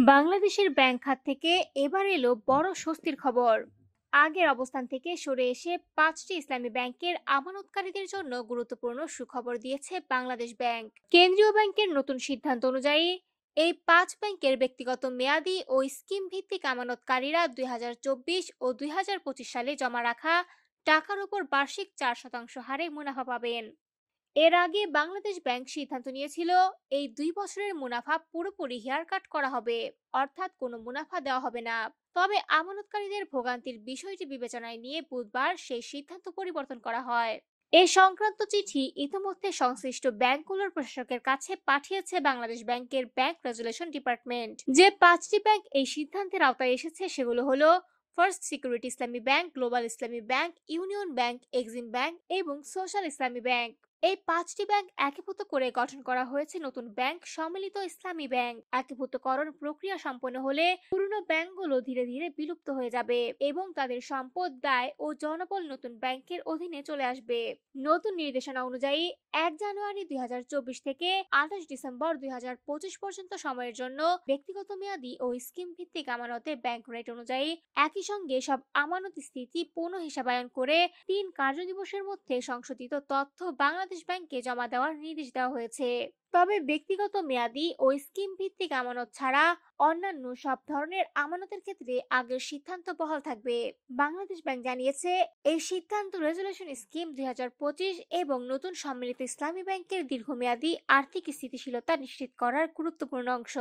বাংলাদেশের ব্যাংক খাত থেকে এবার এলো বড় স্বস্তির খবর। আগের অবস্থান থেকে সরে এসে 5টি ইসলামী ব্যাংকের আমানতকারীদের জন্য গুরুত্বপূর্ণ সুখবর দিয়েছে বাংলাদেশ ব্যাংক। কেন্দ্রীয় ব্যাংকের নতুন সিদ্ধান্ত অনুযায়ী এই 5 ব্যাংকের ব্যক্তিগত মেয়াদি ও স্কিম ভিত্তিক আমানতকারীরা 2024 ও 2025 সালে জমা রাখা টাকার উপর বার্ষিক 4% হারে মুনাফা পাবেন। এর আগে বাংলাদেশ ব্যাংক সিদ্ধান্ত নিয়েছিল এই 2 বছরের মুনাফা পুরোপুরি হেয়ার কাট করা হবে, অর্থাৎ কোনো মুনাফা দেওয়া হবে না। তবে আমানতকারীদের ভোগান্তির বিষয়টি বিবেচনায় নিয়ে বুধবার সেই সিদ্ধান্ত পরিবর্তন করা হয়। এ সংক্রান্ত চিঠি ইতিমধ্যে সংশ্লিষ্ট ব্যাংকগুলোর প্রশাসকের কাছে পাঠিয়েছে বাংলাদেশ ব্যাংকের ব্যাংক রেজুলেশন ডিপার্টমেন্ট। যে 5টি ব্যাংক এই সিদ্ধান্তের আওতায় এসেছে সেগুলো হলো ফার্স্ট সিকিউরিটি ইসলামী ব্যাংক, গ্লোবাল ইসলামী bank, union bank, Exim bank এবং সোশ্যাল ইসলামী ব্যাংক। এই 5টি ব্যাংক একীভূত করে গঠন করা হয়েছে নতুন ব্যাংক সম্মিলিত ইসলামী ব্যাংক। একীভূতকরণ প্রক্রিয়া সম্পন্ন হলে পুরনো ব্যাংকগুলো ধীরে ধীরে বিলুপ্ত হয়ে যাবে এবং তাদের সম্পদ, দায় ও জনবল নতুন ব্যাংকের অধীনে চলে আসবে। নতুন নির্দেশনা অনুযায়ী 1 জানুয়ারি 2024 থেকে 28 ডিসেম্বর 2025 পর্যন্ত সময়ের জন্য ব্যক্তিগত মেয়াদী ও স্কিম ভিত্তিক আমানতে ব্যাংক রেট অনুযায়ী একই সঙ্গে সব আমানত স্থিতি পুনঃ হিসাবায়ন করে 3 কার্যদিবসের মধ্যে সংশোধিত তথ্য বাংলাদেশ ব্যাংকে জমা দেওয়ার নির্দেশ দেওয়া হয়েছে। তবে ব্যক্তিগত মেয়াদী ও স্কিম ভিত্তিক আমানত ছাড়া অন্যান্য সব ধরনের আমানতের ক্ষেত্রে আগের সিদ্ধান্ত বহাল থাকবে। বাংলাদেশ ব্যাংক জানিয়েছে, এই সিদ্ধান্ত রেজুলেশন স্কিম 2025 এবং নতুন সম্মিলিত ইসলামী ব্যাংকের দীর্ঘমেয়াদী আর্থিক স্থিতিশীলতা নিশ্চিত করার গুরুত্বপূর্ণ অংশ।